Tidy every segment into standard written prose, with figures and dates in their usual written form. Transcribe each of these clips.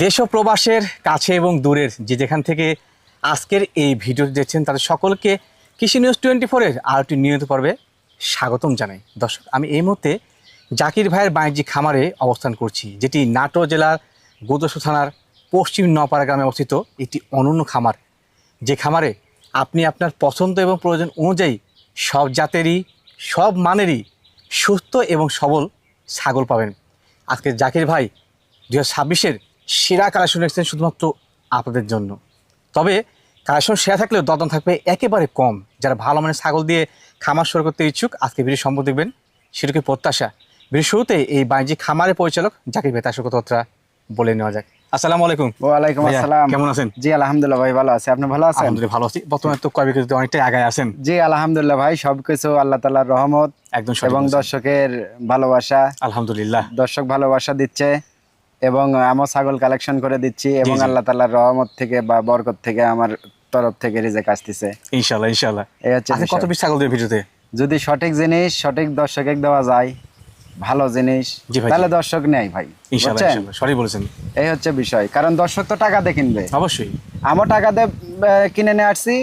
দেশ ও প্রবাসের কাছে এবং দূরের যেখান থেকে আজকের এই ভিডিও দেখছেন তাদের সকলকে কৃষি নিউজ 24-এর আরেকটি নিয়মিত পর্বে স্বাগতম জানাই। দর্শক, আমি এই মুহূর্তে জাকির ভাইয়ের বাণিজ্যিক খামারে অবস্থান করছি, যেটি নাটোর জেলার গোদসু থানার পশ্চিম নপাড়া গ্রামে অবস্থিত একটি অনন্য খামার। যে খামারে আপনি আপনার পছন্দ এবং প্রয়োজন অনুযায়ী সব জাতেরই সব মানেরই সুস্থ এবং সবল ছাগল পাবেন। আজকে জাকির ভাই 2026-এর সেরা কালেকশন রেখেছেন শুধুমাত্র আপনাদের জন্য। তবে কালেকশন সেরা থাকলেও দরদাম থাকবে একেবারে কম। যারা ভালো মানের ছাগল দিয়ে খামার শুরু করতে ইচ্ছুক আজকে ভিডিও সম্পর্ক দেখবেন, সেটুকু প্রত্যাশা। ভিডিও শুরুতে এই বাণিজ্যিক খামারের পরিচালক জাকির ভাই তার কথাবার্তা বলে নেওয়া যাক। আসসালামু আলাইকুম। ওয়ালাইকুম আসসালাম। কেমন আছেন? জি আলহামদুলিল্লাহ ভাই, ভালো আছি। আপনি ভালো আছেন? আলহামদুলিল্লাহ ভালো আছি। বর্তমানে তো কয় বিক্রিতে অনেকটাই আগায় আছেন। জি আলহামদুলিল্লাহ ভাই, সবকিছু আল্লাহ তাআলার রহমত একদম এবং দর্শকের ভালোবাসা। আলহামদুলিল্লাহ দর্শক ভালোবাসা দিচ্ছে এবং আমার ছাগল কালেকশন করে দিচ্ছি এবং জি। আল্লাহ তাআলার রহমত থেকে বা বরকত থেকে আমার তরফ থেকে রিজিক আসতেছে ইনশাআল্লাহ ইনশাআল্লাহ। এই হচ্ছে আপনি কত বিষয়। পিস ছাগল দেবেন ভিডিওতে? যদি সঠিক জিনিস সঠিক দর্শকে দেওয়া যায়, ভালো জিনিস, জি ভাই, তাহলে দর্শক নেয় ভাই। ইনশাআল্লাহ বুঝছেন? ইনশাআল্লাহ, সরি বলেছেন। এই হচ্ছে বিষয়, কারণ দর্শক তো টাকা দিয়ে কিনবে। অবশ্যই আমার টাকা দিয়ে কিনে নিয়ে আসছি,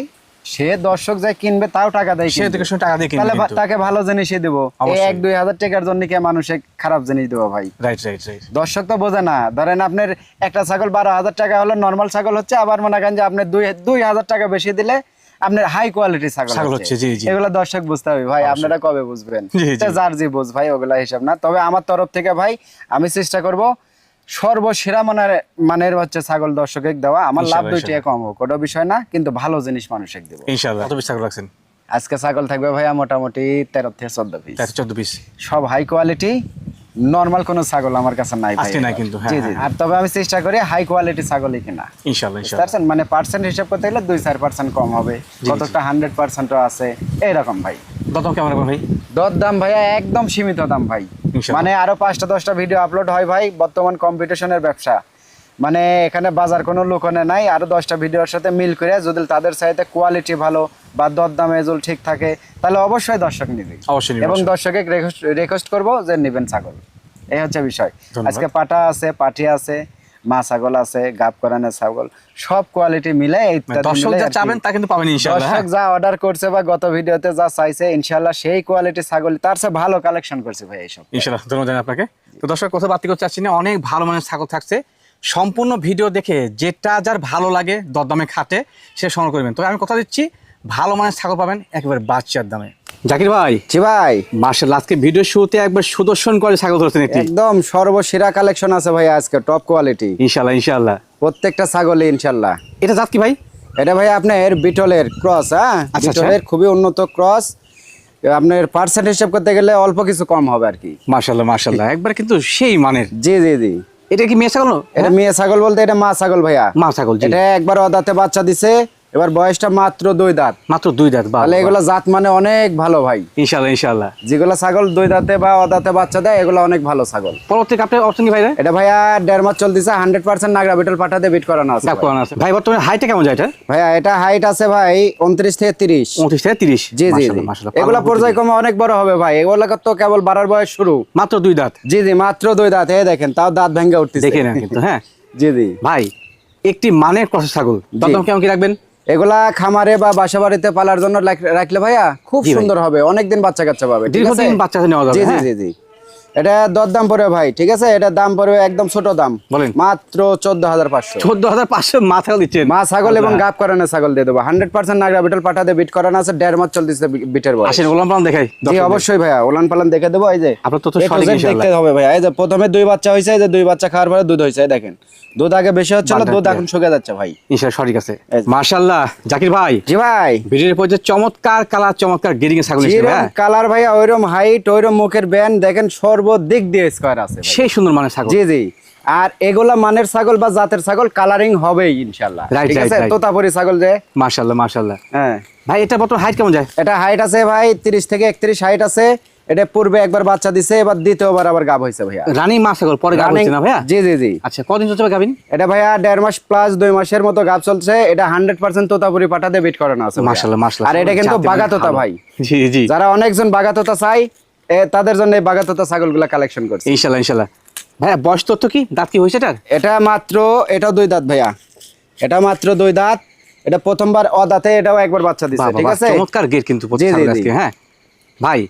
সে দর্শক যাই কিনবে তাও টাকা দেয়, সে থেকে টাকা দিয়ে কিনবে, তাহলে কিন্তু তাকে ভালো জিনিসই দেবো। এই অবশ্যই। 1-2 হাজার টাকার জন্য কি মানুষে খারাপ জিনিস দেবো ভাই? Right right right. দর্শক তো বোঝে না। ধরেন আপনার একটা ছাগল 12,000 টাকা হলে নর্মাল ছাগল হচ্ছে, আবার মনে করেন যে আপনি 2,000 টাকা বেশি দিলে আপনার হাই কোয়ালিটি ছাগল হচ্ছে। জি জি। এগুলো দর্শক বুঝতে হবে ভাই, অবশ্যই। আপনারা কবে বুঝবেন? জি, জি। যার জি বুঝ ভাই, ওগুলা হিসাব না। তবে আমার তরফ থেকে ভাই আমি চেষ্টা করব সর্বসেরা মানের হচ্ছে ছাগল দর্শকে দেওয়া। আমার লাভ ইনশাআল্লাহ, 2 টাকা কম হোক, ওটা বিষয় না, কিন্তু ভালো জিনিস মানুষকে দেবো ইনশাআল্লাহ। কত পিস ছাগল রাখছেন? আজকে ছাগল থাকবে ভাইয়া মোটামুটি 13 থেকে 14 পিস। 14 পিস। সব হাই কোয়ালিটি, নরমাল কোনো ছাগল আমার কাছে নাই ভাই। আজকে নাই কিন্তু, হ্যাঁ, জি জি। হ্যাঁ। আর তবে আমি চেষ্টা করি হাই কোয়ালিটি ছাগলই কিনা। ইনশাআল্লাহ ইনশাআল্লাহ। পার্সেন্ট মানে পার্সেন্ট হিসাব করতে গেলে 2-4% কম হবে, জি, কতটা 100%ও আছে এইরকম ভাই। দাম কেমন রাখবেন ভাই? দর দাম ভাইয়া একদম সীমিত দাম ভাই। ইনশাআল্লাহ। মানে আরো 5টা-10টা ভিডিও আপলোড হয় ভাই। বর্তমান কম্পিটিশনের ব্যবসা, মানে এখানে বাজার কোনো লোকনে নাই। আরো 10টা ভিডিওর সাথে মিল করে যদি তাদের চাইতে কোয়ালিটি ভালো বা দর দাম এজল ঠিক থাকে, তাহলে অবশ্যই দর্শক নিবে। অবশ্যই নিবে, এবং অবশ্যই। দর্শকে রিকোয়েস্ট করব যে নেবেন ছাগল। এই হচ্ছে বিষয়। ধন্যবাদ। আজকে পাটা আছে, পাঠি আছে, মা ছাগল আছে, গাব করানো ছাগল, সব কোয়ালিটি মিলে দর্শক যা চাবেন তা কিন্তু পাবেন ইনশাআল্লাহ। দর্শক যা অর্ডার করছে বা গত ভিডিওতে যা চাইছে ইনশাআল্লাহ সেই কোয়ালিটি ছাগল তার চেয়ে ভালো কালেকশন করছে ভাই এইসব। ইনশাআল্লাহ, ধন্যবাদ জানাই আপনাকে। তো দর্শক, কথা বাড়তি করতে চাচ্ছি না, অনেক ভালো মানের ছাগল থাকছে। সম্পূর্ণ ভিডিও দেখে যেটা যার ভালো লাগে দরদামে খাটে সে সংগ্রহ করবেন। তবে আমি কথা দিচ্ছি, ভালো মানের ছাগল পাবেন একেবারে বাচ্চার দামে। জাকির ভাই, জি ভাই, মার্শাল্লাহ, আজকে ভিডিও শুরুতে একবার সুদর্শন করে ছাগল ধরছেন একটি। একদম সর্বসেরা কালেকশন আছে ভাই আজকে, টপ কোয়ালিটি ইনশাআল্লাহ ইনশাআল্লাহ। প্রত্যেকটা ছাগলই ইনশাআল্লাহ। এটা জাত কি ভাই? এটা ভাই আপনার বিটলের ক্রস। হ্যাঁ, আচ্ছা। বিটলের খুবই উন্নত ক্রস। আপনার পার্সেন্ট হিসাব করতে গেলে অল্প কিছু কম হবে আর কি। মার্শাল্লাহ মার্শাল্লাহ, একবার কিন্তু সেই মানের। জি জি জি। এটা কি মেয়ে ছাগল না? এটা মেয়ে ছাগল বলতে এটা মা ছাগল ভাইয়া। মা ছাগল, জি। এটা একবার অদাতে বাচ্চা দিছে, এবার বয়সটা মাত্র 2 দাঁত। মাত্র 2 দাঁত। তাহলে এগুলো জাত মানে অনেক ভালো ভাই। ইনশাআল্লাহ ইনশাআল্লাহ। যেগুলো ছাগল 2 দাঁতে বা অদাতে বাচ্চা দেয় এগুলো অনেক ভালো ছাগল। পরবর্তী আপনার অপশন কি ভাই? এটা ভাইয়া 1.5 মাস চলতেছে, 100% নাগরা বিটল পাঠাতে বিট করানো আছে ভাই। ভাই বর্তমানে হাইটটা কেমন যায় এটা? ভাইয়া এটা হাইট আছে ভাই 29 থেকে 30। 29 থেকে 30। জি জি জি। মাশাআল্লাহ। এগুলা পর্যায়ক্রমে অনেক বড় হবে ভাই, এগুলা তো কেবল বাড়ার বয়স শুরু। মাত্র 2 দাঁত। জি জি, মাত্র 2 দাঁত। এই দেখেন, তাও দাঁত ভেঙে উঠতেছে, দেখে না কিন্তু, হ্যাঁ। জি জি ভাই, একটি মানের ক্রস ছাগল, দরদাম কেমন কি রাখবেন? এগুলা খামারে বা বাসা বাড়িতে পালার জন্য রাখলে ভাইয়া খুব জি ভাই। সুন্দর হবে, অনেকদিন বাচ্চা কাচ্চা পাবে। ঠিক আছে, দীর্ঘদিন বাচ্চা নেওয়া যাবে। জি জি হ্যাঁ। জি জি। এটা দরদাম পড়বে ভাই, ঠিক আছে, এটা দাম পড়বে একদম ছোট দাম, বলেন। মাত্র 14,500। 14,500 মা ছাগল দিচ্ছেন? মা ছাগল এবং গাব করানো ছাগল দিয়ে দেবো। 100% নাগরা বিটল পাঠাতে বিট করানো আছে, 1.5 মাস চলতেছে বিটের বয়স। আসেন ওলান পালান দেখাই। জি অবশ্যই ভাইয়া, ওলান পালান দেখে দেবো। এই যে আপনার তো A to সঠিক Z ইনশাআল্লাহ। দেখতে হবে ভাইয়া। এই যে প্রথমে 2 বাচ্চা হয়েছে, এই যে 2 বাচ্চা খাওয়ার পরে দুধ হয়েছে, এই দেখেন দুধ আগে বেশি হচ্ছিল, বালটা দুধ দিয়ে। এখন শুকিয়ে যাচ্ছে ভাই। ইনশাআল্লাহ সঠিক আছে। এই যে। মাশাআল্লাহ জাকির ভাই, জি ভাই, ভিডিওর পর যে চমৎকার কালার চমৎকার গেরিং এর ছাগল এসেছে। যেরকম কালার ভাইয়া, ওইরকম হাইট, ওইরকম মুখের ব্যান্ড, দেখেন সর্বদিক দিয়ে স্কয়ার আছে ভাই। সেই সুন্দর মানের ছাগল। জি জি। আর এগুলা মানের ছাগল বা জাতের ছাগল কালারিং হবেই ইনশাআল্লাহ। Right, ঠিক right, আছে, right. তোতাপুরি ছাগল যে। মাশাআল্লাহ মাশাআল্লাহ। হ্যাঁ ভাই, এটা বর্তমান হাইট কেমন যায়? এটা হাইট আছে ভাই 30 থেকে 31 হাইট আছে। এটা পূর্বে একবার বাচ্চা দিছে, এবার দ্বিতীয়বার আবার গাব হয়েছে ভাইয়া। রানী মা ছাগল, পরে গাব হচ্ছে না ভাইয়া? জি জি জি। আচ্ছা, কদিন চলছে ভাই গাবিন? এটা ভাইয়া 1.5 মাস প্লাস 2 মাসের মতো গাব চলছে। এটা 100% তোতাপুরি পাঠাতে বিট করানো আছে ভাইয়া। মাশাআল্লাহ মাশাআল্লাহ। আর এটা কিন্তু জাতে বাগা ভালো। তোতা ভাই। জি জি। যারা অনেকজন বাগা তোতা চাই, তাদের জন্য এই বাগা তোতা ছাগলগুলা কালেকশন করছে। ইনশাআল্লাহ ইনশাআল্লাহ। ভাইয়া বয়স তথ্য কি, দাঁত কি হয়েছে এটার? এটা মাত্র, এটা 2 দাঁত ভাইয়া, এটা মাত্র 2 দাঁত। এটা প্রথমবার অদাঁতে, এটাও একবার বাচ্চা দিচ্ছে, বাহ, ঠিক বাহ, আছে। চমৎকার গেট কিন্তু জি, জি, জি। আজকে। হ্যাঁ ভাই,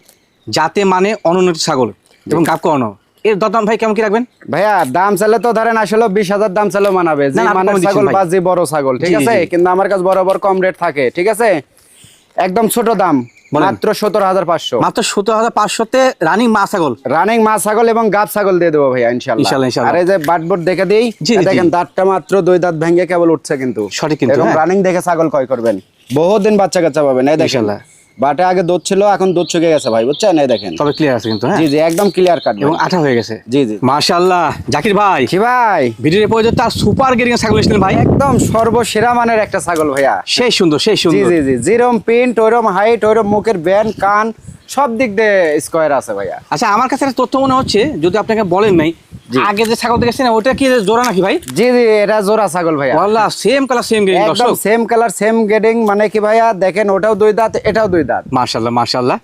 জাতে মানে অনুন্নত ছাগল এবং গাব করানো, এর দরদাম ভাই কেমন কি রাখবেন? ভাইয়া দাম চাইলে তো ধরেন আসলে 20,000 দাম চাইলেও মানাবে, যে না, না, আপনি মানের কমে দিচ্ছেন ছাগল ভাই। বা যে বড় ছাগল, ঠিক জি, আছে। জি। কিন্তু আমার কাছে বরাবর কম রেট থাকে, ঠিক আছে। একদম ছোট দাম, বলেন। মাত্র 17,500। মাত্র 17,500-তে রানিং মা ছাগল, রানিং মা ছাগল এবং গাব ছাগল দিয়ে দেবো ভাইয়া, ইনশাল্লাহ। ইনশাল্লাহ, ইনশাল্লাহ। আর এই যে বাটবোর্ড দেখে দিই, জি, জি। দেখেন দাঁতটা মাত্র 2 দাঁত ভেঙে কেবল উঠছে কিন্তু, সঠিক কিন্তু, এবং হ্যাঁ। রানিং দেখে ছাগল ক্রয় করবেন, বহুদিন বাচ্চা কাচ্চা পাবেন। এই দেখেন ইনশাল্লাহ। বাটে আগে দুধ ছিল, এখন দুধ শুকে গেছে ভাই, বুঝছেন। এই দেখেন, তবে ক্লিয়ার আছে কিন্তু, হ্যাঁ। জি জি, একদম ক্লিয়ার কাট এবং আঠা হয়ে গেছে। জি জি। মাশাআল্লাহ জাকির ভাই, কি ভাই, ভিডিওর পর্যন্ত তার সুপার গেরিং ছাগল এসেছিলেন ভাই, একদম সর্বসেরা মানের একটা ছাগল ভাইয়া। সেই সুন্দর, সেই জি সুন্দর। জি জি, যেরকম প্রিন্ট ওইরকম হাইট, ওইরকম মুখের ব্যান কান সব দিক দিয়ে স্কোয়ার আছে ভাইয়া। আচ্ছা, আমার কাছে একটা তথ্য মনে হচ্ছে, যদি আপনাকে বলেন নাই, জি। আগে যে ছাগল দেখেছেন ওটা কি জোড়া নাকি ভাই? জি জি, এটা জোড়া ছাগল ভাইয়া, ওয়াল্লাহ সেম কালার সেম গেরিং একদম দর্শক। সেম কালার সেম গেডিং। মানে কি ভাইয়া, দেখেন ওটাও 2 দাঁত, এটাও 2 দাঁত, মাশাআল্লাহ, মাশাআল্লাহ।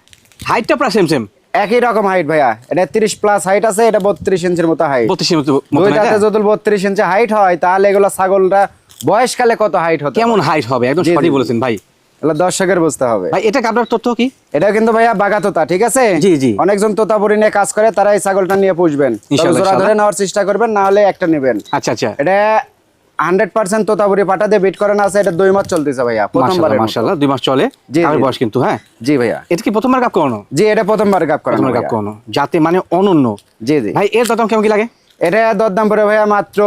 হাইটটা প্রায় সেম সেম, একই রকম হাইট ভাইয়া। এটা 30 প্লাস হাইট আছে, এটা 32 ইঞ্চির মতো হাইট। 32 মতো 2 দাঁতে যদি 32 ইঞ্চি হাইট হয়, তাহলে এগুলো ছাগলটা বয়সকালে কত হাইট হতো, কেমন হাইট হবে, একদম জি, জি, সঠিক জি। বলেছেন ভাই। এগুলো দর্শকের বুঝতে হবে ভাই এটা আপনার তথ্য কি? এটা কিন্তু ভাইয়া বাঘা তোতা, ঠিক আছে। জি, জি। অনেকজন তোতাপুরি নিয়ে কাজ করে, তারা এই ছাগলটা নিয়ে পুষবেন, তবে ইনশাআল্লাহ, জোড়া ধরে ইনশাআল্লাহ। নেওয়ার চেষ্টা করবেন, না হলে একটা নেবেন। আচ্ছা, আচ্ছা। এটা 100% তোতাপুরি পাটা দিয়ে বিট করানো আছে। এটা 2 মাস চলতেছে ভাইয়া, প্রথমবারের মতো। মাশাআল্লাহ 2 মাস চলে, জি, আর জি। বয়স কিন্তু, হ্যাঁ। জি ভাইয়া, এটা কি প্রথমবার গাব করানো? জি এটা প্রথমবার গাপ করানো প্রথমবার গাব ভাইয়া। করানো, যাতে মানে অনন্য। জি জি ভাই এর দরদাম কেমন কি লাগে? এটা দরদাম পড়ে ভাইয়া মাত্র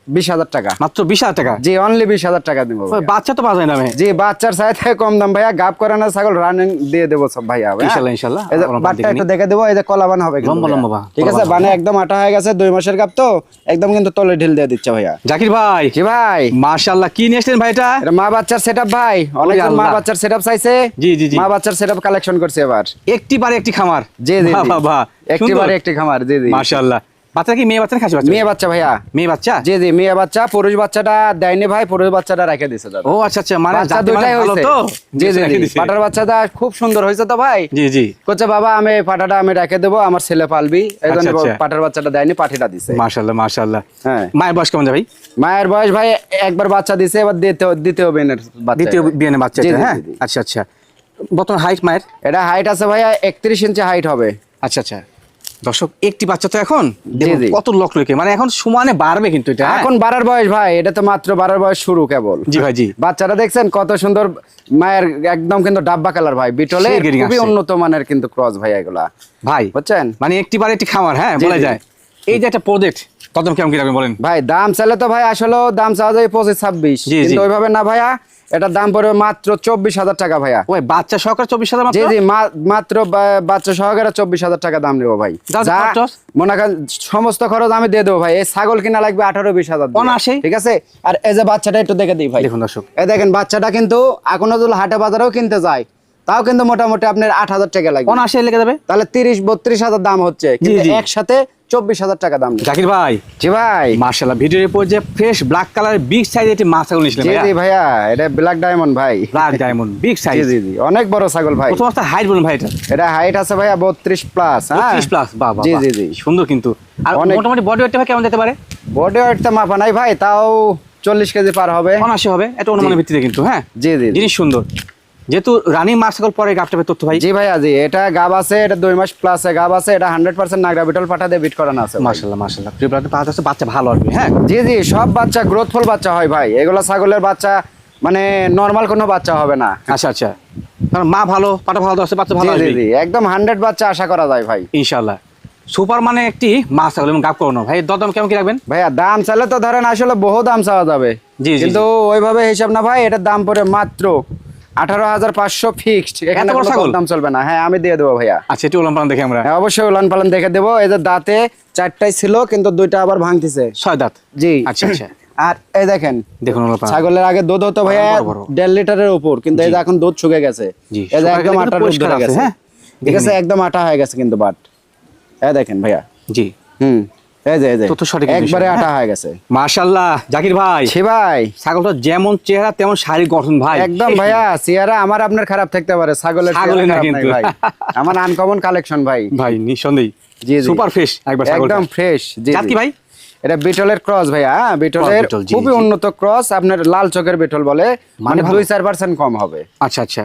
20,000 টাকা। মাত্র 20,000 টাকা? জি, অনলি 20,000 টাকা দিব ওই ভাইয়া। বাচ্চা তো পাওয়া যায় না ভাই। জি, বাচ্চার চাইতে কম দাম ভাইয়া, গাপ করানো ছাগল রানিং দিয়ে দেবো সব ভাইয়া। ভাইয়া। ইনশাআল্লাহ, ইনশাআল্লাহ। এই যে আমরা বাটটা দেখে একটু নিই। দেখে দেবো, এই যে কলাবান হবে কিন্তু লম্বা, ভাইয়া। লম্বা বা, ঠিক আছে, কলাবান বানে হবে। একদম আটা হয়ে গেছে, 2 মাসের গাপ তো একদম কিন্তু তলে ঢিল দিয়ে দিচ্ছে ভাইয়া। জাকির ভাই, জি ভাই, মাশাআল্লাহ, কি নিয়ে আসলেন ভাই এটা? এটা মা বাচ্চার সেটআপ ভাই, অনেকজন মা আল্লাহ। বাচ্চার সেটআপ চাইছে। জি, জি, জি। মা বাচ্চার সেটআপ কালেকশন করছে এবার। একটি বারে একটি খামার। জি জি বাহ, জি। বাহ, বাহ। একটিবারে একটি খামার, জি জি। মাশাআল্লাহ। বাচ্চা কি মেয়ে বাচ্চা না খাসি বাচ্চা? মেয়ে বাচ্চা ভাইয়া। মেয়ে বাচ্চা? জি জি, মেয়ে বাচ্চা। পুরুষ বাচ্চাটা দেয়নি ভাই, পুরুষ বাচ্চাটা রেখে দিছে দাদা। ও আচ্ছা, আচ্ছা, মানে বাচ্চা জাতে মানে দুইটাই ভালো হয়েছে। তো? জি জি রেখে জি, দিছে। পাটার বাচ্চাটা খুব সুন্দর হয়েছে তো ভাই। জি, জি। কোচে বাবা, আমি এই পাটাটা আমি রেখে দেবো, আমার ছেলে পালবি, এই জন্য আচ্ছা, আচ্ছা। পাটার বাচ্চাটা দেয়নি, পাঠিটা দিছে। মাশাআল্লাহ, মাশাআল্লাহ। হ্যাঁ। মায়ের বয়স কেমন যাবে ভাই? মায়ের বয়স ভাই একবার বাচ্চা দিছে, এবার দ্বিতীয় বিয়ের বাচ্চা। দ্বিতীয় বিয়ানে বাচ্চা জি, এটা, জি, হ্যাঁ। জি, জি। আচ্ছা, আচ্ছা। বর্তমান হাইট মায়ের? এটা হাইট আছে ভাইয়া 31 ইঞ্চি হাইট হবে। আচ্ছা, আচ্ছা। দর্শক, একটি বাচ্চা তো এখন জি, দেখুন জি। কত লক্ষ, মানে এখন সমানে বাড়বে কিন্তু এটা, হ্যাঁ? এখন বাড়ার বয়স ভাই, এটা তো মাত্র বাড়ার বয়স শুরু কেবল। জি ভাই, জি। বাচ্চাটা দেখছেন কত সুন্দর, মায়ের একদম কিন্তু ডাব্বা কালার ভাই, বিটলে সেই গেরিং খুবই আসছে। উন্নত মানের কিন্তু ক্রস ভাই এগুলা, ভাই বুঝছেন। মানে একটি বারে একটি খামার, হ্যাঁ, জি, বলা জি। যায়। এই যে একটা প্রজেক্ট, কত কেমন কি রাখবেন বলেন? ভাই দাম চাইলে তো ভাই আসলে দাম চাওয়া যায় 25-26, জি, জি। কিন্তু ওইভাবে না ভাইয়া, এটার দাম পড়বে মাত্র 24,000 টাকা ভাইয়া। ওই বাচ্চা সহকারে 24,000 মাত্র? জি জি, মাত্র বাচ্চা সহকারে 24,000 টাকা দাম নেবো ভাই। দাদা, যা খরচ? মনে করেন সমস্ত খরচ আমি দিয়ে দেবো ভাই। এই ছাগল কিনা লাগবে 18-20,000 দিয়ে। অনায়াসেই। ঠিক আছে। আর এই যে বাচ্চাটা একটু দেখে দিই ভাই, দেখুন দর্শক, এই দেখেন বাচ্চাটা কিন্তু এখনো যদি হাটে বাজারেও কিনতে যায়, তাও কিন্তু মোটামুটি আপনার 8,000 টাকা লাগবে। অনায়াসে লেগে যাবে। তাহলে 30-32,000 দাম হচ্ছে, কিন্তু জি। একসাথে 24,000 টাকা দাম নেবে। জাকির ভাই, জি ভাই। মাশাআল্লাহ, ভিডিওর উপর যে ফ্রেশ ব্ল্যাক কালারের বিগ সাইজ একটি মাছ ছাগল নিয়েছিলেন জি ভাইয়া। জি ভাইয়া, এটা ব্ল্যাক ডায়মন্ড ভাই। ব্ল্যাক ডায়মন্ড বিগ জি সাইজ। জি জি, অনেক বড় ছাগল ভাই। প্রথম অবস্থা হাইট বলুন ভাই এটা? এটা হাইট আছে ভাইয়া 32 প্লাস। হ্যাঁ 30 প্লাস, বাহ বাহ জি বাহ। জি জি। সুন্দর কিন্তু। আর অনেক। মোটামুটি বডি ওয়েটটা ভাই কেমন যেতে পারে? বডি ওয়েটটা মাপা নাই ভাই, তাও 40 কেজি পার হবে। অনায়াসে হবে, এটা অনুমানের ভিত্তিতে কিন্তু, হ্যাঁ। জি জি জি। জিনিস সুন্দর, যেহেতু রানিং মাছ ছাগল পরে গাবটা তথ্য ভাই। জি ভাইয়া জি, এটা গাব আছে, এটা 2 মাস প্লাসে গাব আছে, এটা 100% নাগরা বিটল পাঠা দিয়ে বিট করানো আছে ভাই। মাশাআল্লাহ, মাশাআল্লাহ। প্রিয় ব্রাদার, পাওয়া যাচ্ছে বাচ্চা ভালো আসবে, হ্যাঁ। জি জি, সব বাচ্চা গ্রোথফুল বাচ্চা হয় ভাই, এগুলো ছাগলের বাচ্চা মানে নরমাল কোনো বাচ্চা হবে না। আচ্ছা, আচ্ছা। কারণ মা ভালো, পাটা ভালো, দশে বাচ্চা ভালো জি জি আসবে জি, একদম 100 বাচ্চা আশা করা যায় ভাই। ইনশাআল্লাহ। সুপার মানে একটি মাছ ছাগল এবং গাব করানো ভাই, দরদাম কেমন কি রাখবেন? ভাইয়া দাম চাইলে তো ধরেন আসলে বহু দাম চাওয়া যাবে, জি, জি, কিন্তু ওইভাবে হিসাব না ভাই, এটার দাম পড়ে মাত্র 18,500 ফিক্সড। এখানে এত বড় কোনো ছাগল? দাম চলবে না। হ্যাঁ আমি দিয়ে দেবো ভাইয়া। আচ্ছা, এটি ওলাম পালান দেখে আমরা। হ্যাঁ অবশ্যই উলান পালান দেখে দেবো। এই যে দাঁতে 4টাই ছিল, কিন্তু 2টা আবার ভাঙতিছে। 6 দাঁত। জি। আচ্ছা, আচ্ছা। আর এই দেখেন দেখুন ওলাম পালান। ছাগলের আগে দুধ হতো ভাইয়া বড় বড়। 1.5 লিটারের উপর, কিন্তু এই যে এখন দুধ শুকে গেছে। জি, এই যে শুকায় একদম গেলে আটা কিন্তু রোদ পরিষ্কার ধরে আছে, গেছে। হ্যাঁ। ঠিক আছে, একদম আটা হয়ে গেছে কিন্তু বাট। এই দেখেন ভাইয়া। জি। হুম। এই যে তথ্য সঠিক একবারে আটা হয়ে গেছে। মাশাআল্লাহ জাকির ভাই, ছি ভাই, ছাগলটা যেমন চেহারা তেমন শারীরিক গঠন ভাই। একদম ভাইয়া, চেহারা আমার আপনার খারাপ থাকতে পারে, ছাগলের ছাগলের না চেহারা খারাপ নাই কিন্তু। ভাই। আমার আনকমন কালেকশন ভাই। ভাই নিঃসন্দেহে জি জি, সুপার ফ্রেশ একবার ছাগলটা। একদম ফ্রেশ। জি জাত কি ভাই? এটা বিটলের ক্রস ভাইয়া, বিটলের বিটল, জি, খুবই জি। উন্নত ক্রস, আপনার লাল চোখের বিটল বলে, মানে ভালো। 2-4% কম হবে। আচ্ছা আচ্ছা,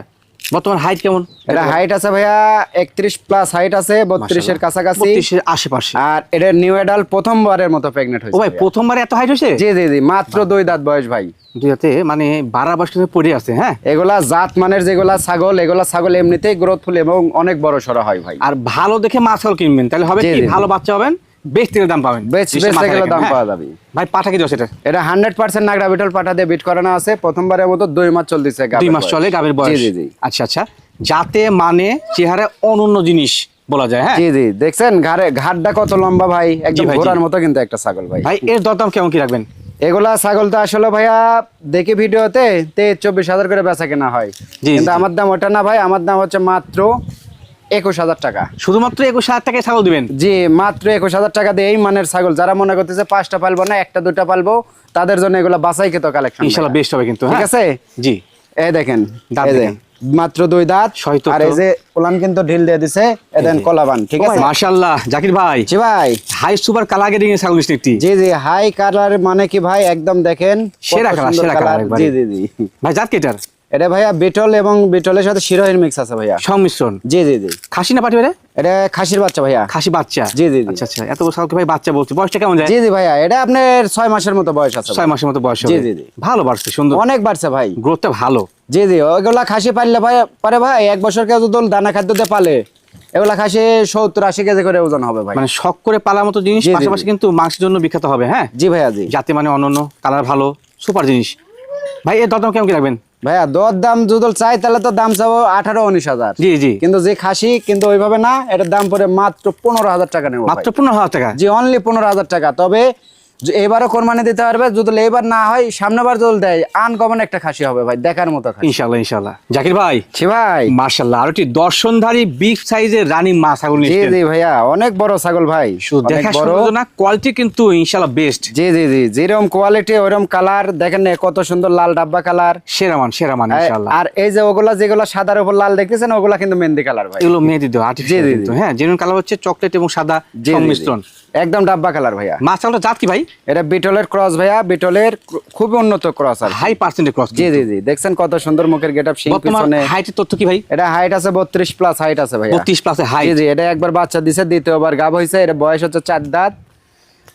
বর্তমান হাইট কেমন? এটা হাইট আছে ভাইয়া 31 প্লাস হাইট আছে, 32 এর কাছাকাছি। 32 এর আশেপাশে। আর এটা নিউ এডাল প্রথমবারের মতো প্রেগনেন্ট ও হয়েছে ভাই, ভাইয়া। প্রথমবার এত হাইট হয়েছে? জি জি জি, মাত্র 2 দাঁত বয়স ভাই। দুই হাতে মানে 12 বছর ধরে পড়ে আছে। হ্যাঁ, এগুলা জাত মানের যেগুলা ছাগল, এগুলা ছাগল এমনিতেই গ্রোথফুল এবং অনেক বড় সড়ো হয় ভাই। আর ভালো দেখে মা ছাগল কিনবেন, তাহলে হবে জি, কি জি। ভালো বাচ্চা পাবেন, বেশ থেকে দাম পাবেন। বেচতে মাথায় গেলে রাখেন, দাম হ্যাঁ। পাওয়া যাবে। ভাই পাঠা কি দশ এটা? এটা 100% নাগরা বিটল পাঠা দিয়ে বিট করানো আছে, প্রথমবারের মতো 2 মাস চলতেছে। 2 মাস চলে গাবের বয়স। জি জি জি আচ্ছা আচ্ছা, যাতে মানে চেহারা অনন্য জিনিস বলা যায়। হ্যাঁ জি জি, দেখছেন ঘাটটা কত লম্বা ভাই, একদম ভাই, জি। ঘোড়ার মতো কিন্তু একটা ছাগল ভাই। ভাই এর দরদাম কেমন কি রাখবেন? এগুলা ছাগল তো আসলে ভাইয়া দেখি ভিডিওতে 23-24 হাজার করে বেচা কেনা হয়, জি, কিন্তু জি। আমার দাম ওটা না ভাই, আমার দাম হচ্ছে মাত্র 21,000 টাকা। শুধুমাত্র 21,000 টাকায় ছাগল দিবেন? জি, মাত্র 21,000 টাকা দিয়ে এই মানের ছাগল, যারা মনে করতেছে 5টা পালবো না 1টা 2টা পালবো, তাদের জন্য এগুলা বাছাই খেত কালেকশন ইনশাআল্লাহ বেস্ট হবে কিন্তু। ঠিক হ্যাঁ আছে। জি। এই দেখেন, দাঁত এই যে দেখেন। মাত্র 2 দাঁত, সহিত আর এই যে ওলান কিন্তু ঢিল দিয়ে দিছে, এই দেন কলাবান। ঠিক আছে মাশাআল্লাহ জাকির ভাই, জি ভাই। হাই সুপার কালার গেটিং এর ছাগল নিশ্চয়ই একটি। জি জি, হাই কালার মানে কি ভাই, একদম দেখেন কত সেরা কালার, সুন্দর সেরা কালার কালার। একবারে। জি জি জি, ভাই জাত কেটার? এটা ভাইয়া বিটল এবং বিটলের সাথে শিরোহির মিক্স আছে ভাইয়া। সংমিশ্রণ। জি জি জি, খাসি না পাটি বেড়ে? এটা খাসির বাচ্চা ভাইয়া। খাসি বাচ্চা। জি জি জি। আচ্ছা আচ্ছা, এত বড় ছাগলকে ভাই বাচ্চা বলছি, বয়সটা কেমন যায়? জি জি ভাইয়া, এটা আপনার 6 মাসের মতো বয়স আছে 6 মাসের মতো বয়স হবে। জি, জি, জি। ভালো বাড়ছে, সুন্দর, অনেক বাড়ছে ভাই, গ্রোথটা ভালো। জি জি। ওইগুলা খাসি পারলে ভাই পারে ভাই 1 বছর কেউ যদি দানা খাদ্য দিয়ে পালে, এগুলা খাসি 70-80 কেজি করে ওজন হবে ভাই। মানে শখ করে পালার মতো জিনিস, জি, জি, পাশাপাশি কিন্তু মাংসের জন্য বিখ্যাত হবে। হ্যাঁ, জি ভাইয়া জি। যাতে মানে অনন্য কালার ভালো, সুপার জিনিস। ভাই এর দরদাম কেমন কি রাখবেন? ভাইয়া দর দাম যদি চাই তাহলে তো দাম চাবো 18-19 হাজার। জি জি, কিন্তু যে খাসি কিন্তু ওইভাবে না, এটার দাম পড়ে মাত্র 15,000 টাকা নেবো মাত্র 15,000 টাকা? জি, অনলি 15,000 টাকা। তবে এবারও কোরবানি দিতে পারবে, যদি এবার না হয় সামনেবার যদি দেয়, আনকমন একটা খাসি হবে ভাই, দেখার মতো খাসি। ইনশাআল্লাহ ইনশাআল্লাহ। জাকির ভাই, জি ভাই। মাশাআল্লাহ, আর একটি দর্শনধারী বিগ সাইজের রানী মা ছাগল জি নিয়ে জি ভাইয়া, অনেক বড় ছাগল ভাই, শুধু অনেক দেখা বড়। শুধু না, কোয়ালিটি কিন্তু ইনশাআল্লাহ বেস্ট। জি জি জি, যেরকম কোয়ালিটি ওইরকম কালার, দেখেন না কত সুন্দর লাল ডাব্বা কালার, সেরা মান ইনশাআল্লাহ। আর এই যে ওগুলা যেগুলা সাদার উপর লাল দেখতেছেন, ওগুলা কিন্তু মেহেন্দি কালার ভাই। এগুলো মেহেদি দেওয়া আর্টিফিশিয়াল জি, জি, কিন্তু। জি। হ্যাঁ, জেনুইন কালার হচ্ছে চকলেট এবং সাদা জি, জি, জি। সংমিশ্রণ। একদম ডাব্বা কালার ভাইয়া। মা ছাগলটা জাত কি ভাই? এটা বিটলের ক্রস ভাইয়া, বিটলের খুবই উন্নত ক্রস আর হাই পার্সেন্টেজ ক্রস। জি জি জি, দেখছেন কত সুন্দর মুখের গেটআপ, শিং বর্তমান পিছনে। হাইটের তথ্য কি ভাই? এটা হাইট আছে 32 প্লাস হাইট আছে ভাইয়া। 32 প্লাসে জি হাইট। জি, এটা একবার বাচ্চা দিছে, দ্বিতীয়বার গাব হইছে। এটা বয়স হচ্ছে 4 দাঁত,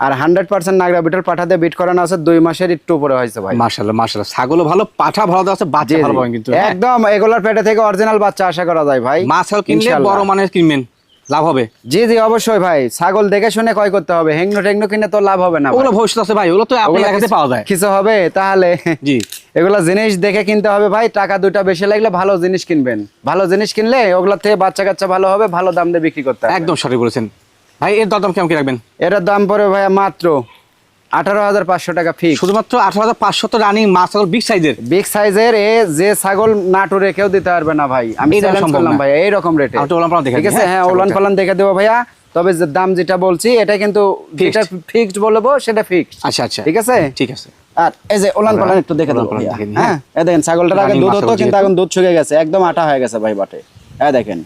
আর 100% নাগরা বিটল পাঠাতে বিট করানো আছে, 2 মাসের একটু উপরে হয়েছে ভাই। মাশাআল্লাহ মাশাআল্লাহ, ছাগলও ভালো, পাঠা ভালো দেওয়া আছে, জি, বাচ্চা ভালো জি। পাবেন কিন্তু। হ্যাঁ, একদম এগুলার পেটে থেকে অরিজিনাল বাচ্চা আশা করা যায় ভাই। মা ছাগল কিনলে ইনশাআল্লাহ। বড় মানের কিনবেন, লাভ হবে। জি জি, অবশ্যই ভাই, ছাগল দেখে শুনে ক্রয় করতে হবে, হেংনো টেংনো কিনে তো লাভ হবে না ভাই। ওগুলো ভবিষ্যৎ আছে ভাই, ওগুলো তো আপনার ওগুলা কাছে পাওয়া যায়। কিছু হবে তাহলে। জি, এগুলা জিনিস দেখে কিনতে হবে ভাই, টাকা 2টা বেশি লাগলে ভালো জিনিস কিনবেন, ভালো জিনিস কিনলে ওগুলা থেকে বাচ্চা কাচ্চা ভালো হবে, ভালো দাম দিয়ে বিক্রি করতে হবে। একদম সঠিক বলেছেন ভাই। এর দরদাম কেমন কি রাখবেন? এটার দাম পড়ে ভাইয়া মাত্র 18,500 টাকা ফিক্স। শুধুমাত্র 18,500 তো রানিং মা ছাগল বিগ সাইজের। বিগ সাইজের যে ছাগল নাটু রেখেও দিতে পারবে না ভাই, আমি এইরকম চ্যালেঞ্জ সম্ভব করলাম না। ভাই, এইরকম রেটে। আর তো ওলান পালান দেখে ঠিক আছে, দিন, হ্যাঁ ছাগলটা। ওলান পালান দেখে দেবো ভাইয়া, তবে যে দাম যেটা বলছি এটা কিন্তু যেটা ফিক্সড বলবো সেটা ফিক্সড। আচ্ছা আচ্ছা, ঠিক আছে ঠিক আছে। আর এই যে ওলান পালান একটু দেখে ওলান দেবো পালান ভাইয়া। দেখে নিন, হ্যাঁ, এই দেখেন ছাগলটার আগে রানিং দুধ মা হতো, ছাগল কিন্তু যেহেতু। এখন দুধ শুকিয়ে গেছে, একদম আটা হয়ে গেছে ভাই বাটে। এই দেখেন,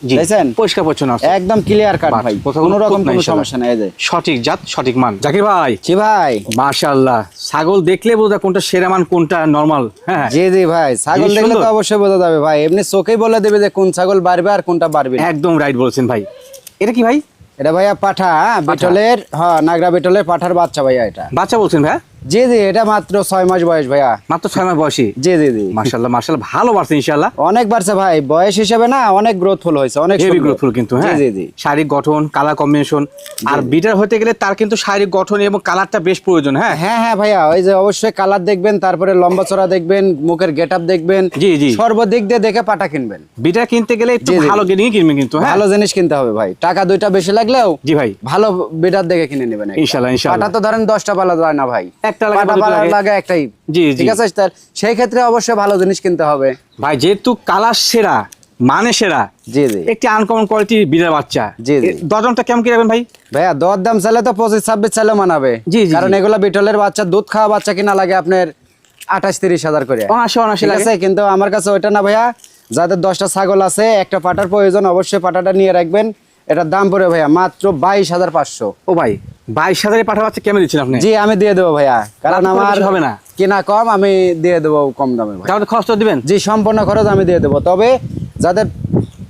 জি, দেখছেন পরিষ্কার পরিচ্ছন্ন আছে, একদম ক্লিয়ার কাট ভাই, কোথাও কোনো রকম খুঁত নাই কোনো ইনশাআল্লাহ। সমস্যা নাই। এই যে সঠিক জাত সঠিক মান। জাকির ভাই, জি ভাই। মাশাআল্লাহ, ছাগল দেখলে বোঝা কোনটা সেরা মান কোনটা নরমাল। হ্যাঁ, জি জি ভাই, ছাগল জিনিস দেখলে তো সুন্দর। অবশ্যই বোঝা যাবে ভাই, এমনি চোখেই বলে দেবে যে কোন ছাগল বাড়বে আর কোনটা বাড়বে না। একদম রাইট বলছেন ভাই। এটা কি ভাই? এটা ভাইয়া পাঠা, বিটলের, হ্যাঁ নাগরা বিটলের পাঠার বাচ্চা ভাইয়া এটা। বাচ্চা বলছেন ভাই? জি জি, এটা মাত্র 6 মাস বয়স ভাইয়া। মাত্র 6 মাস বয়সী? জি জি জি, মাশাআল্লাহ মাশাআল্লাহ, ভালো বাড়ছে ইনশাআল্লাহ। অনেক বাড়ছে ভাই, বয়স হিসেবে না অনেক গ্রোথফুল হয়েছে, অনেক হেভি সুন্দর। গ্রোথফুল কিন্তু। জি হ্যাঁ, জি জি, শারীরিক গঠন, কালার কম্বিনেশন, আর বিটার হতে গেলে তার কিন্তু শারীরিক গঠন এবং কালারটা বেশ প্রয়োজন। হ্যাঁ হ্যাঁ হ্যাঁ ভাইয়া, ওই যে অবশ্যই কালার দেখবেন, তারপরে লম্বা চড়া দেখবেন, মুখের গেটআপ দেখবেন, জি জি, সর্বদিক দিয়ে দেখে পাঠা কিনবেন। বিটা কিনতে গেলে একটু জি, জি। ভালো গেডিং কিনবেন কিন্তু। হ্যাঁ, ভালো জিনিস কিনতে হবে ভাই, টাকা 2টা বেশি লাগলেও জি ভাই, ভালো বিটার দেখে কিনে নেবেন। ইনশাআল্লাহ ইনশাআল্লাহ। পাঠা তো ধরেন 10টা পালা যায় না ভাই, একটা লাগে বা পাঠা দুটো পালা লাগে। লাগে একটাই। জি জি ঠিক আছে, তার সেই ক্ষেত্রে অবশ্যই ভালো জিনিস কিনতে হবে। ভাই, যেহেতু কালার সেরা, মানে সেরা জি জি একটি আনকমন কোয়ালিটির বিড়াল বাচ্চা। জি, জি। দরদামটা কেমন কি রাখবেন ভাই? ভাইয়া দর দাম চাইলে তো 25-26 চাইলে মানাবে। জি, জি, কারণ জি। এগুলা বিটলের বাচ্চা, দুধ খাওয়া বাচ্চা কিনা লাগে আপনার 28-30 হাজার করে। অনাশি ঠিক লাগে। আছে, কিন্তু আমার কাছে ওইটা না ভাইয়া, যাদের 10টা ছাগল আছে, একটা পাটার প্রয়োজন, অবশ্যই পাটাটা নিয়ে রাখবেন। এটার দাম পড়ে ভাইয়া মাত্র 22,500। ও ভাই 22,000 পাঠা বাচ্চা কেমন দিচ্ছেন আপনি? জি আমি দিয়ে দেবো ভাইয়া, কারণ দাম তো আমার বেশি হবে না। কিনা কম, আমি দিয়ে দেবো কম দামে ভাই। তাহলে খরচ তো দিবেন? জি সম্পূর্ণ খরচ আমি দিয়ে দেবো। তবে যাদের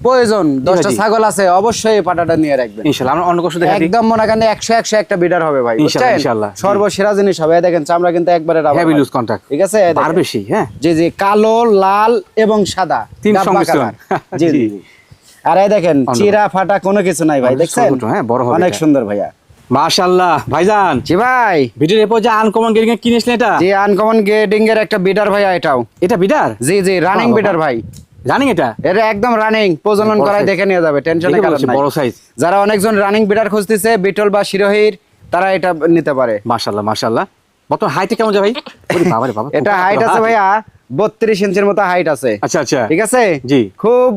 প্রয়োজন 10টা জি। ছাগল আছে, অবশ্যই এই পাটাটা নিয়ে রাখবেন। ইনশাআল্লাহ আমরা অন্য কিছু দেখাই দিই। একদম মনে করেন 100 একটা বিডার হবে ভাই, ইনশাআল্লাহ, বুঝছেন? ইনশাআল্লাহ। সর্বসেরা জিনিস হবে। এই দেখেন চামড়া কিন্তু একবারে রাবার হেভি ভাই। Loose contact. ঠিক আছে, এই দেখেন। আর বেশি, হ্যাঁ। জি জি, কালো, লাল এবং সাদা, তিন ডাব্বা সংমিশ্রণ। কালার। জি জি। জি। আর এই দেখেন চিরা ফাটা কোনো কিছু নাই ভাই, অনেক দেখছেন? ছোট, হ্যাঁ, বড় হবে অনেক এটা। সুন্দর ভাইয়া। মাশাআল্লাহ ভাইজান, জি ভাই। ভিডিওর এরপর যে আনকমন গেরিং কিনেছিলেন এটা? জি আনকমন গ্রেডিং এর একটা বিডার ভাইয়া এটাও। এটা বিডার? জি জি, রানিং বাহ, বিডার ভাই। জানি এটা? এটা একদম রানিং, প্রজনন বড় করায় size। দেখে নিয়ে যাবে, টেনশনের দেখে কারণ বলছি, নাই। বড় size। যারা অনেকজন রানিং বিডার খুঁজতেছে, বিটল বা শিরোহির, তারা এটা নিতে পারে। মাশাআল্লাহ মাশাআল্লাহ। বর্তমান হাইটে কেমন যায় ভাই? ওরে বাবা রে বাবা, এটা খুব হাইট বড় আছে হাত। ভাইয়া 32 ইঞ্চির মতো হাইট আছে। আচ্ছা আচ্ছা। ঠিক আছে, জি। খুব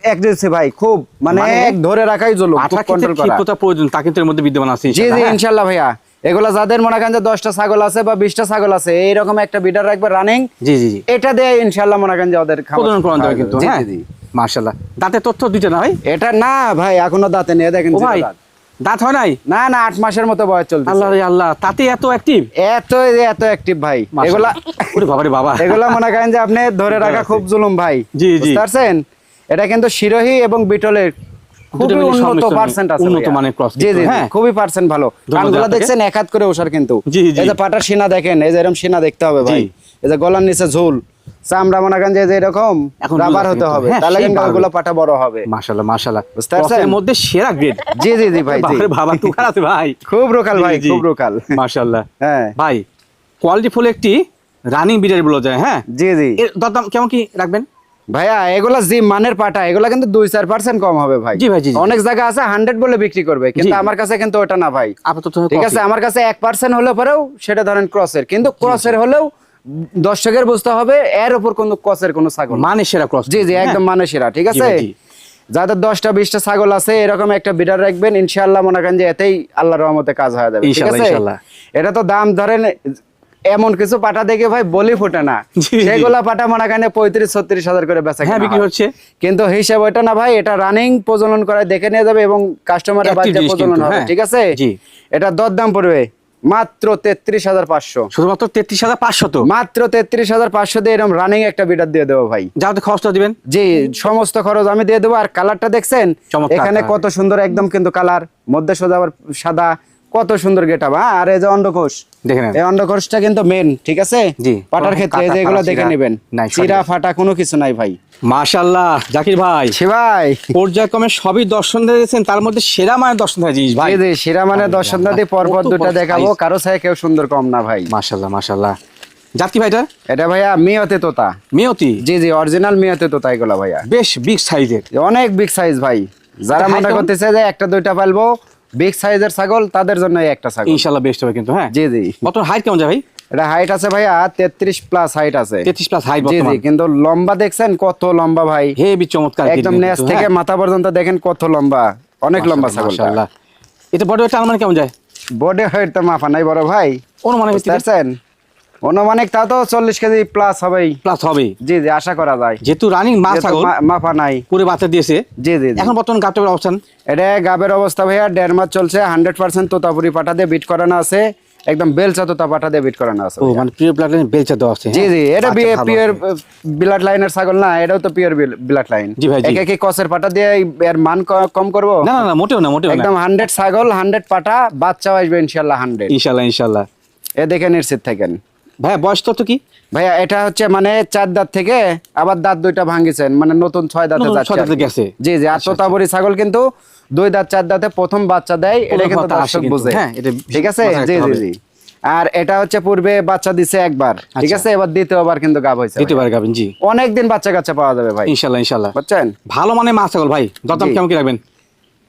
অ্যাগ্রেসিভ ভাই, খুব মানে এক ধরে রাখাই জলো, খুব পাঠা কন্ট্রোল করা। ক্ষিপ্রতা প্রয়োজন, তা কিন্তু এর মধ্যে বিদ্যমান আছে জি ইনশাআল্লাহ, জি হ্যাঁ? ইনশাআল্লাহ ভাইয়া। এগুলা যাদের মনে করেন যে 10টা ছাগল আছে বা 20টা ছাগল আছে, এইরকম একটা বিডার রাখবে রানিং, জি জি জি। এটা দিয়ে ইনশাআল্লাহ মনে করেন যে ওদের খাবার প্রজনন করানো যাবে কিন্তু, জি, হ্যাঁ। জি, জি। মাশাআল্লাহ। দাঁতে তথ্য দিতে না ভাই? এটা না ভাই, এখনো দাঁতে নেই, দেখেন ও জিরো ভাই, দাঁত। দাঁত হয় নাই? না না, 8 মাসের মতো বয়স চলছে। আল্লাহ রে আল্লাহ, তাতে এত অ্যাক্টিভ? এত এত অ্যাক্টিভ ভাই। মাশাআল্লাহ। এগুলা ওরে বাবা রে বাবা। এগুলা মনে করেন যে আপনি ধরে রাখা খুব জুলুম ভাই। জি, জি। বুঝতে পারছেন? এটা কিন্তু শিরোহী এবং বিটলের খুবই দুটো মিলে উন্নত সংমিশ্রণ, পার্সেন্ট আছে উন্নত ভাইয়া। মানের cross জি কিন্তু, জি জি, হ্যাঁ। খুবই পার্সেন্ট ভালো। কানগুলা আপনাকে। দেখছেন এক হাত করে ওষার কিন্তু। জি, জি। এই যে পাটার সিনা দেখেন, এই যে এরকম সিনা দেখতে হবে ভাই। জি। এই যে গলার নিচে ঝুল, চামড়া মনে করেন যে এরকম এখন রাবার বুঝতে হতে পারছি, হবে, হ্যাঁ, তাহলে সেই কিন্তু বাড়বে। ওগুলো পাটা বড় হবে। মাশাআল্লাহ মাশাআল্লাহ। বুঝতে পারছেন? ক্রসের মধ্যে সেরা গ্রেড। জি জি জি ভাই, জি। বাবা রে বাবা, তুকার আছে ভাই। খুব রোকাল ভাই, জি, জি। খুব রোকাল। মাশাআল্লাহ। হ্যাঁ ভাই কোয়ালিটি ফুল একটি রানিং বিডার বলা যায়, হ্যাঁ। জি জি এর দরদাম কেমন কি রাখবেন? ভাইয়া, এগুলা জি মানের পাটা, এগুলা কিন্তু 2-4% কম হবে ভাই। জি ভাই, জি, জি। অনেক জায়গা আছে 100 বলে বিক্রি করবে, কিন্তু জি। আমার কাছে কিন্তু ওটা না ভাই। আপাতত ঠিক আছে, আমার কাছে 1% হলেও পরেও সেটা ধরেন ক্রসের, কিন্তু ক্রসের হলেও দর্শকের বুঝতে হবে এর উপর কোনো ক্রসের কোনো ছাগল না। মানে সেরা ক্রস। জি জি একদম মানে সেরা। ঠিক আছে, ভাই, জি। যাদের 10টা 20টা ছাগল আছে, এরকম একটা বিডার রাখবেন, ইনশাআল্লাহ মনে করেন যে এতেই আল্লাহর রহমতে কাজ হয়ে যাবে। ঠিক ইনশাআল্লাহ, আছে, ইনশাআল্লাহ। এটা তো দাম ধরেন এমন কিছু পাটা দেখে ভাই বলি ফোটে না। জি, জি। সেগুলা পাটা মনে করেন 35-36 হাজার করে বেচা হ্যাঁ, কেনা বিক্রি হয়। হচ্ছে। কিন্তু হিসাব ওইটা না ভাই, এটা রানিং প্রজনন করায় দেখে নিয়ে যাবে এবং কাস্টমারের Active বাচ্চা জিনিস প্রজনন কিন্তু, হবে। হ্যাঁ। ঠিক আছে, জি। এটা দরদাম পড়বে মাত্র 33,500। শুধুমাত্র 33,500 তো? মাত্র 33,500 দিয়ে এরকম রানিং একটা বিডার দিয়ে দেবো ভাই। যাতে খরচটা দিবেন? জি, সমস্ত খরচ আমি দিয়ে দেবো। আর কালারটা দেখছেন চমৎকার এখানে colour। কত সুন্দর একদম কিন্তু কালার, মধ্যে সোজা আবার সাদা, কত সুন্দর গেটআপ। আর এই যে অন্ডকোষ, দেখে নেন। এই অন্ডকোষটা কিন্তু মেন। ঠিক আছে, জি। পাটার ক্ষেত্রে এই যে কাটা, এগুলো ফাটা, দেখে চিরা নেবেন, নাই, চিরা সঠিক। ফাটা কোনো কিছু নাই ভাই। মাশাআল্লাহ জাকির ভাই, সে ভাই পর্যায়ক্রমে সবই দর্শন দিয়েছেন, তার মধ্যে সেরা মানের দর্শন হয় জিনিস ভাই। জি জি, সেরা মানে দর্শন দাদি পরপর কত দুটা বড় দেখাবো, size। কারো ছায় কেউ সুন্দর কম না ভাই। মাশাআল্লাহ মাশাআল্লাহ। জাত কি ভাই এটা? এটা ভাইয়া মিয়তে তোতা। মিয়তি? জি জি, অরিজিনাল মিয়তে তোতা এগুলা ভাইয়া। বেশ বিগ সাইজের। অনেক বিগ সাইজ ভাই। যারা height মনে কেমন? করতেছে যে একটা দুইটা পালবো বিগ সাইজের ছাগল, তাদের জন্য এই একটা ছাগল। ইনশাআল্লাহ বেস্ট হবে কিন্তু, হ্যাঁ। জি জি, বর্তমান হাইট কেমন যায় ভাই? এটা হাইট আছে ভাইয়া 33 প্লাস হাইট আছে। 33 প্লাস হাইট জি জি, বর্তমান। কিন্তু লম্বা দেখছেন কত লম্বা ভাই, হেভি চমৎকার একদম নেজ থেকে মাথা পর্যন্ত দেখেন কত লম্বা, অনেক লম্বা ছাগল। মাশাআল্লাহ। এটা বড় একটা আলমান কেমন যায়? বডি হাইট তো মাফা নাই বড় ভাই, অনুমানের বুঝতে ভিত্তিতে পারছেন? অনুমানিক তা তো 40 কেজি প্লাস হবেই। প্লাস হবে, জি জি, আশা করা যায়। যেহেতু রানিং মা যেহেতু ছাগল মাফা নাই। পুরো বাচ্চা দিয়েছে। জি জি জি। এখন বর্তমান গাবটার অবস্থান? এটা গাবের অবস্থা ভাইয়া 1.5 মাস চলছে, 100% তোতাপুরি পাঠা দিয়ে বিট করানো আছে, একদম বেলচা তোতা পাঠা দিয়ে বিট করানো আছে ও ভাইয়া। মানে পিওর ব্লাড লাইন বেলচা দেওয়া আছে। জি হ্যাঁ? জি, এটা আচ্ছা, ভালো পিওর আছে। ব্লাড লাইনের ছাগল না, এটাও তো পিওর ব্লাড লাইন। জি ভাই, জি। একে কি কসের পাটা দিয়ে এর মান কম করবো? না না না, মোটেও না মোটেও না। একদম 100 ছাগল 100 পাটা, বাচ্চাও আসবে ইনশাআল্লাহ 100। ইনশাআল্লাহ ইনশাআল্লাহ। এ দেখে নিশ্চিত থাকেন ভাইয়া বয়স তো কি? ভাইয়া। এটা হচ্ছে মানে 4 দাঁত থেকে আবার দাঁত 2টা ভাঙিছেন, মানে নতুন 6 দাঁতে নতুন যাচ্ছে 6 দাঁতে আর কি। গেছে। জি জি, আর তোতাপুরি ছাগল কিন্তু 2 দাঁত 4 দাঁতে প্রথম বাচ্চা দেয়, এটা প্রথম কিন্তু কথা আসে দর্শক কিন্তু, বুঝে। হ্যাঁ, এটা ঠিক আছে, মাথায় জি রাখতে জি হবে। জি। আর এটা হচ্ছে পূর্বে বাচ্চা দিছে একবার, ঠিক আচ্ছা। আছে, এবার দ্বিতীয়বার কিন্তু গাব হয়েছে। দ্বিতীয়বার গাবেন, জি। অনেক দিন বাচ্চা কাচ্চা পাওয়া যাবে ভাই, ইনশাআল্লাহ ইনশাআল্লাহ। বুঝছেন? ভালো মানে মা ছাগল ভাই, দরদাম জি। কেমন কি রাখবেন?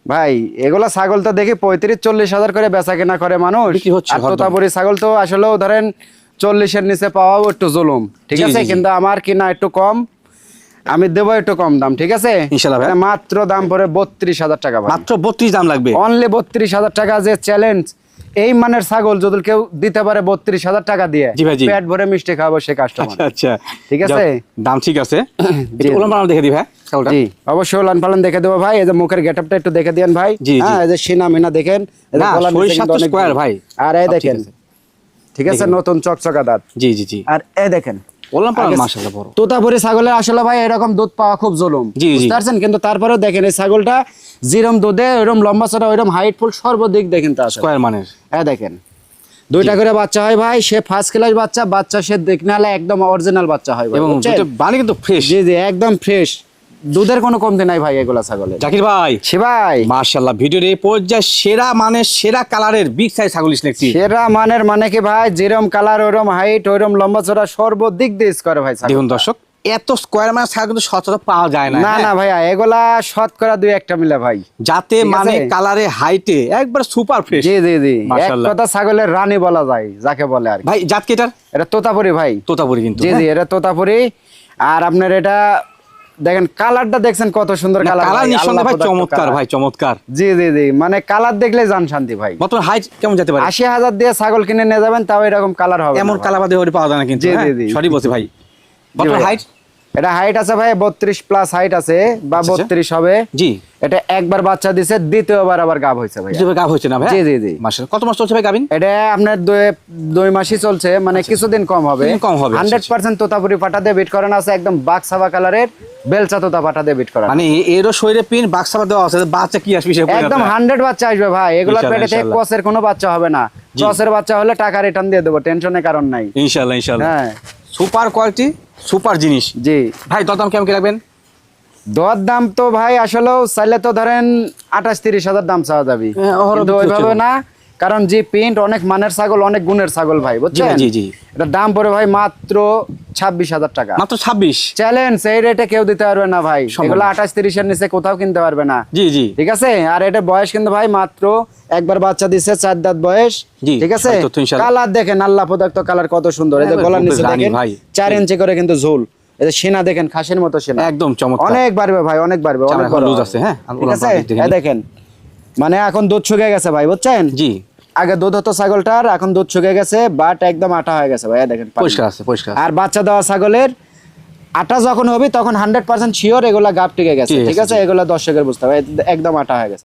ভাই এগুলা ছাগল তো দেখি 35-40 হাজার করে বেচা কেনা করে মানুষ। বিক্রি হচ্ছে আর হরদম। তোতাপুরি ছাগল তো আসলেও ধরেন 40-এর নিচে পাওয়াও একটু জুলুম। ঠিক জি, আছে, জি, জি। কিন্তু আমার কিনা একটু কম। আমি দেবো একটু কম দাম, ঠিক আছে? ইনশাল্লাহ ভাই। এটা মাত্র দাম পড়ে 32,000 টাকা ভাই। মাত্র 32 দাম লাগবে। অনলি 32,000 টাকা, যে চ্যালেঞ্জ এই মানের ছাগল যদি কেউ দিতে পারে 32,000 টাকা দিয়ে, জি ভাই, জি। পেট ভরে মিষ্টি খাবো সে কাস্টমার। আচ্ছা ঠিক আছে? দাম ঠিক আছে। জি। একটু উলান পালান দেখে দিই ভাই ছাগলটা। জি অবশ্যই উলান পালান দেখে দেবো ভাই। এই যে মুখের গেটআপটা একটু দেখে দিয়েন ভাই। জি, জি। হ্যাঁ, এই যে সিনা মিনা দেখেন, এই যে না, গলার নিচে শরীর কিন্তু স্বাস্থ্য অনেক স্কয়ার ভাই। আর এই সব ঠিক দেখেন, আছে। ঠিক আছে, নতুন চকচকা দাঁত। জি জি জি। আর এই দেখেন উলান পালান আগে মাশাআল্লাহ বড়। তোতাপুরি ছাগলের আসলে ভাই এরকম দুধ পাওয়া খুব জুলুম, জি, জি। বুঝতে পারছেন? কিন্তু তারপরেও দেখেন এই ছাগলটা যেরকম দুধে ওইরকম লম্বা চড়া ওইরকম হাইট ফুল সর্বদিক দেখেন তা আসলে। স্কয়ার মানের। হ্যাঁ দেখেন, দুইটা করে বাচ্চা হয় ভাই, সে ফার্স্ট ক্লাস বাচ্চা সে দেখতে হলে একদম অরিজিনাল বাচ্চা হয় ভাই, এবং বুঝছেন? দুটো বানি কিন্তু ফ্রেশ। জি জি একদম ফ্রেশ, দুধের কোনো কমতি নাই ভাই এগুলা ছাগলের। জাকির ভাই সে ভাই মাশাআল্লাহ, ভিডিওর এই পর্যায়ে সেরা মানের সেরা কালারের বিগ সাইজ ছাগল দেখছি। সেরা মানের মানে কি ভাই, যেরম কালার ওইরম হাইট ওইরম লম্বা চড়া সর্বদিক দিয়ে করে ভাই ছাগল। দেখুন দর্শক, এত স্কয়ার মানের ছাগল কিন্তু সচরাচর পাওয়া যায় না। না হ্যাঁ? না ভাইয়া, এগুলা শতকরা দুই একটা মিলে ভাই। যাতে ঠিক মানে আছে? কালারে হাইটে একবার সুপার ফ্রেশ। জি জি জি, এক মাশাআল্লাহ। কথা ছাগলের রানী বলা যায় যাকে বলে আর কি। ভাই জাত কেটার? এটা তোতাপুরি ভাই। তোতাপুরি কিন্তু। জি হ্যাঁ? জি, এটা তোতাপুরি। আর আপনার এটা দেখেন কালারটা দেখছেন কত সুন্দর না, কালার, কালার ভাই, নিঃসন্দেহে আল্লাহ ভাই প্রদত্ত চমৎকার কালার। ভাই, চমৎকার। জি জি জি, মানে কালার দেখলে জান শান্তি ভাই। বর্তমান হাইট কেমন যেতে পারে? 80,000 দিয়ে ছাগল কিনে নিয়ে যাবেন তাও এরকম কালার হবে এমন না ভাই। কালার বাদে ওটা পাওয়া যায় না কিন্তু। জি, হ্যাঁ? জি, জি। সরি বলছি ভাই। বর্তমান ভাই। হাইট? এটা হাইট আছে ভাই 32 প্লাস হাইট আছে বা আচ্ছা, 32 হবে। জি। এটা একবার বাচ্চা দিছে, দ্বিতীয়বার আবার গাব হয়েছে ভাই। যেভাবে গাভ হচ্ছে না ভাই? জি, জি, জি। মাশাআল্লাহ। কত মাস চলছে ভাই গাভিন? এটা আপনার দুই মাসই চলছে, মানে কিছুদিন কম হবে। কিছুদিন কম হবে, 100% তোতাপুরি পাটা দিয়ে বিট করানো আছে, একদম বাক্সাবা কালারের বেলচা তোতা পাটা দিয়ে বিট করানো। মানে এরও শরীরে পিন বাক্সাবা দেওয়া আছে, বাচ্চা কি আসবে সে একদম 100 বাচ্চা আসবে ভাই, এগুলোর ইনশাআল্লাহ, পেটে থেকে ইনশাআল্লাহ। ক্রসের কোনো বাচ্চা হবে না। ক্রসের বাচ্চা হলে টাকা রিটার্ন দিয়ে দেবো, টেনশনের কারণ নাই। ইনশাআল্লাহ ইনশাআল্লাহ। হ্যাঁ সুপার কোয়ালিটি, সুপার জিনিস। জি। ভাই দরদাম কেমন কি রাখবেন? দর দাম তো ভাই আসলেও চাইলে তো ধরেন 28-30 হাজার দাম চাওয়া যাবে, হ্যাঁ, ওহরো কিন্তু বিক্রি ওইভাবে হচ্ছে। না, কারণ জি প্রিন্ট অনেক মানের ছাগল, অনেক গুণের ছাগল ভাই, বুঝছেন? জি, জি। এটা দাম পড়ে ভাই মাত্র 26,000 টাকা। মাত্র 26? চ্যালেঞ্জ, এই রেটে কেউ দিতে পারবে না ভাই। সম্ভব এগুলো না। 28-30 এর নিচে কোথাও কিনতে পারবে না। জি জি। ঠিক আছে? আর এটা বয়স কিন্তু ভাই মাত্র একবার বাচ্চা দিচ্ছে, 4 দাঁত বয়স। জি, ঠিক আছে? সত্য তো ইনশাআল্লাহ। কালার দেখেন, আল্লাহ প্রদত্ত কালার কত সুন্দর। এই যে একবার গলার রূপের নিচে রানী দেখেন ভাই। 4 ইঞ্চি করে কিন্তু ঝোল। এই যে সেনা দেখেন, খাসির মতো সেনা। একদম চমৎকার। অনেক বাড়বে ভাই, অনেক বাড়বে, অনেক চামড়া বড় লুজ হবে। আছে, হ্যাঁ? ঠিক আছে? দেখেন। এই দেখেন, মানে এখন দুধ শুকিয়ে গেছে ভাই, বুঝছেন? জি। আগে দুধ হতো ছাগলটার, এখন দুধ শুকিয়ে গেছে, বাট একদম আটা হয়ে গেছে ভাই, এই দেখেন পানি। পরিষ্কার আছে, পরিষ্কার আছে। আর বাচ্চা দেওয়া ছাগলের আটা যখন হবে তখন 100% শিওর এগুলা গাব টিকে গেছে। ঠিক আছে, ঠিক আছে? এগুলা দর্শকের বুঝতে হবে, একদম আটা হয়ে গেছে।